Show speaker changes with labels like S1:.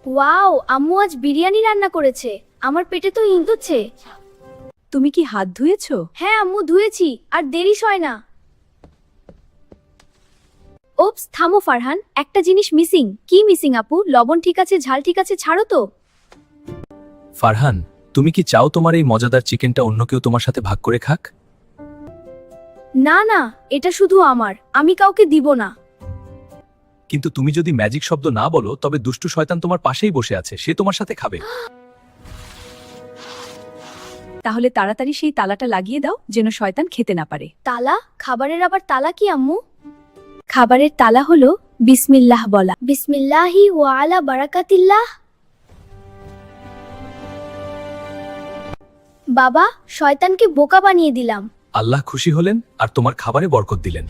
S1: Wow, আম্মু আজ বিরিয়ানি রান্না করেছে। আমার পেটে তো ইন্দুচ্ছে।
S2: তুমি কি হাত ধুয়েছো?
S1: হ্যাঁ আম্মু, ধুয়েছি। আর দেরি হয় না। ওপস, থামো ফারহান, একটা জিনিস মিসিং। কি মিসিং আপু? লবণ ঠিক আছে, ঝাল ঠিক আছে, ছাড়ো তো।
S3: ফারহান, তুমি কি চাও তোমার এই মজাদার চিকেনটা অন্য কেউ তোমার সাথে ভাগ করে খাক?
S1: না না, এটা শুধু আমার, আমি কাউকে দিব না।
S3: কিন্তু তুমি যদি ম্যাজিক শব্দ না বলো তবে দুষ্টু শয়তান তোমার পাশেই বসে আছে, সে তোমার সাথে খাবে।
S2: তাহলে তাড়াতাড়ি সেই তালাটা লাগিয়ে দাও যেন শয়তান খেতে না পারে।
S1: তালা? খাবারের আবার তালা কি আম্মু? খাবারের তালা হলো বিসমিল্লাহ বলা। বিসমিল্লাহি ওয়া আলা বারাকাতিল্লাহ। বাবা, শয়তানকে বোকা বানিয়ে দিলাম।
S3: আল্লাহ খুশি হলেন আর তোমার খাবারে বরকত দিলেন।